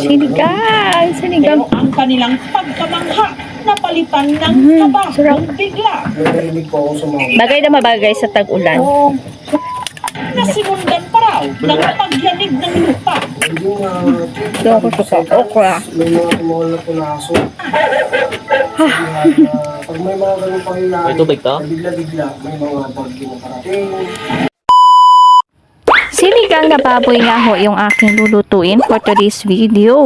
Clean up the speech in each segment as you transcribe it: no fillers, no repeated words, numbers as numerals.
Sinigang! Sinigang! Pero ang kanilang pagkamangha napalitan ng kaba ng bigla. Narinig ko ako sa mga Bagay na mabagay sa tag-ulan. Nasinundan pa raw ng pagyanig ng lupa. hindi nga Doon ako suka. Okra. may mga tumawal na punaso. Pag may mga ganun pangyayari, May tubig to? bigla-bigla may mga bagyo na parating. Sinigang na baboy nga ho yung aking lulutuin for today's video.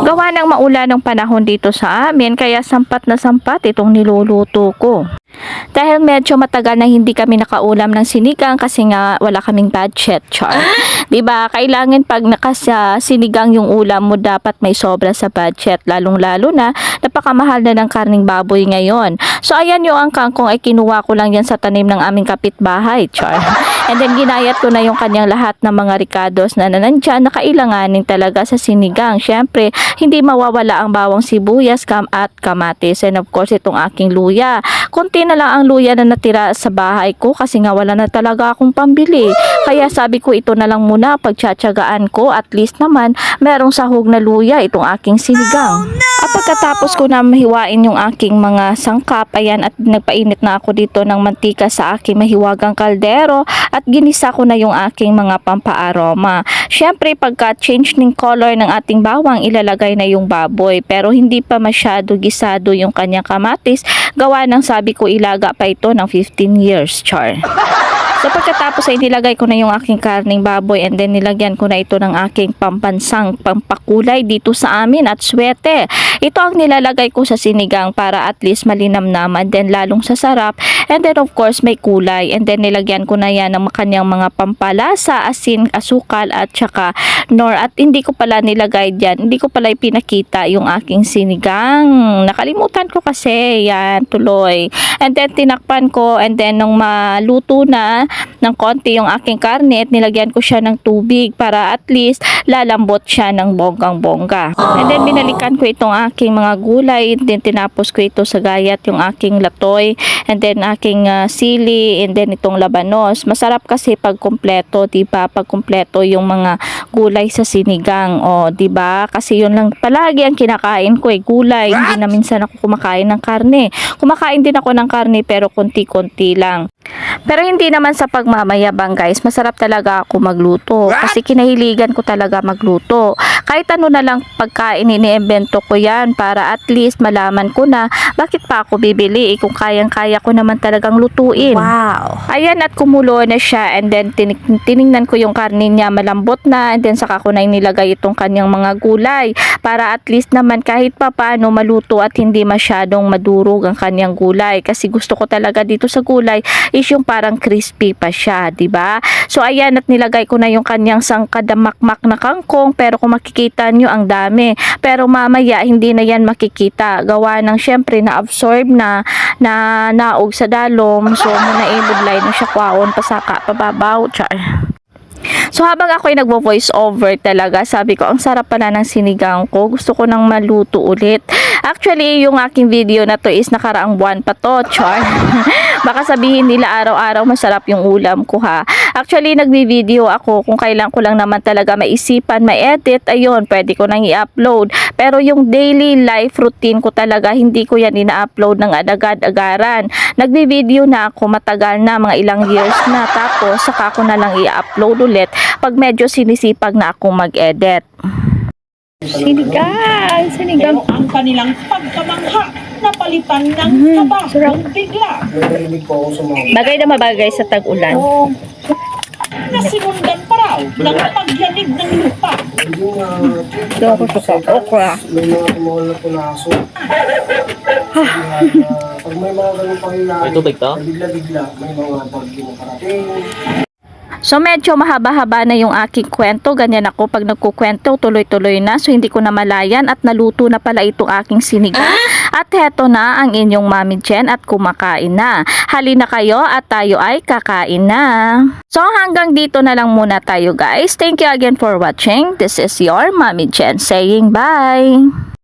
Gawa ng maulan ng panahon dito sa amin, kaya sampat na sampat itong niluluto ko. Dahil medyo matagal na hindi kami nakaulam ng sinigang kasi nga wala kaming budget, char. Diba? Kailangan pag nakasa sinigang yung ulam mo, dapat may sobra sa budget. Lalong-lalo na, napakamahal na ng karning baboy ngayon. So, ayan yung ang kangkong ay kinuha ko lang yan sa tanim ng aming kapitbahay, char. And then, ginayat ko na yung kanyang lahat ng mga ricados na nandyan na kailanganin talaga sa sinigang. Siyempre, hindi mawawala ang bawang sibuyas, at kamatis. And of course, itong aking luya. Kunti na lang ang luya na natira sa bahay ko kasi nga wala na talaga akong pambili. Kaya sabi ko ito na lang muna pagtsatsagaan ko, at least naman merong sahog na luya itong aking sinigang. At pagkatapos ko na mahiwain yung aking mga sangkap, ayan, at nagpainit na ako dito ng mantika sa aking mahiwagang kaldero at ginisa ko na yung aking mga pampaaroma. Syempre pagka change ng color ng ating bawang, ilalagay na yung baboy, pero hindi pa masyado gisado yung kanyang kamatis, gawa ng sabi ko ilaga pa ito ng 15 years, char. So pagkatapos ay nilagay ko na yung aking karning baboy, and then nilagyan ko na ito ng aking pampansang pampakulay dito sa amin at swete. Ito ang nilalagay ko sa sinigang para at least malinamnam, and then lalong sasarap, and then of course may kulay, and then nilagyan ko na yan ng kanyang mga pampalasa, asin, asukal at saka nor. At hindi ko pala nilagay dyan, hindi ko pala ipinakita yung aking sinigang. Nakalimutan ko kasi, yan, tuloy. And then tinakpan ko, and then nung maluto na ng konti yung aking karne, at nilagyan ko siya ng tubig para at least lalambot siya ng bonggang-bongga. And then binalikan ko itong aking mga gulay, and then tinapos ko ito sa gayat, yung aking latoy, and then aking sili, and then itong labanos. Masarap kasi pag kumpleto, diba? Pag kumpleto yung mga gulay sa sinigang, o diba? Kasi yun lang palagi ang kinakain ko, gulay. Hindi na minsan ako kumakain ng karne. Kumakain din ako ng karne pero konti-konti lang. Pero hindi naman sa pagmamayabang, guys. Masarap talaga ako magluto kasi kinahiligan ko talaga magluto. Kahit ano na lang pagkain, iniimbento ko yan para at least malaman ko na bakit pa ako bibili kung kayang-kaya ko naman talagang lutuin. Wow! Ayan, at kumulo na siya, and then tiningnan ko yung karne niya, malambot na, and then saka ko na inilagay itong kanyang mga gulay para at least naman kahit pa paano maluto at hindi masyadong madurog ang kanyang gulay, kasi gusto ko talaga dito sa gulay is yung parang crispy pa siya, diba? So ayan, at nilagay ko na yung kanyang sangkadamakmak na kangkong, pero kung makikita nyo ang dami, pero mamaya hindi na yan makikita, gawa ng syempre na-absorb na naog sa dalom. So muna ibudlay na siya kwaon pasaka pababaw, char. So habang ako ay nagvo-voice over talaga, sabi ko ang sarap pala ng sinigang ko, gusto ko nang maluto ulit. Actually yung aking video na to is nakaraang buwan pa to, char. Baka sabihin nila araw-araw masarap yung ulam ko, ha. Actually nagbi-video ako kung kailan ko lang naman talaga maisipan, ma-edit, ayun, pwede ko nang i-upload. Pero yung daily life routine ko talaga, hindi ko yan ina-upload ng agad-agaran. Nagbi-video na ako matagal na, mga ilang years na, tapos saka ko na lang i-upload ulit pag medyo sinisipag na akong mag-edit. Sinigang! Sinigang! Pero ang kanilang pagkamangha napalitan ng kaba ng bigla. Narinig ko ako sa mga Bagay na mabagay sa tag-ulan. Nasinundan pa raw ng pagyanig ng lupa. hindi nga Doon ako suka. Okra. may mga tumawal na punaso. Pag may mga ganun pangyayari, May tubig to? bigla-bigla may mga bagyo na parating. So medyo mahaba-haba na yung aking kwento. Ganyan ako pag nagkukwento, tuloy-tuloy na. So hindi ko na malayan at naluto na pala itong aking sinigang. At heto na ang inyong Mami Jen at kumakain na. Halina kayo at tayo ay kakain na. So hanggang dito na lang muna tayo, guys. Thank you again for watching. This is your Mami Jen saying bye.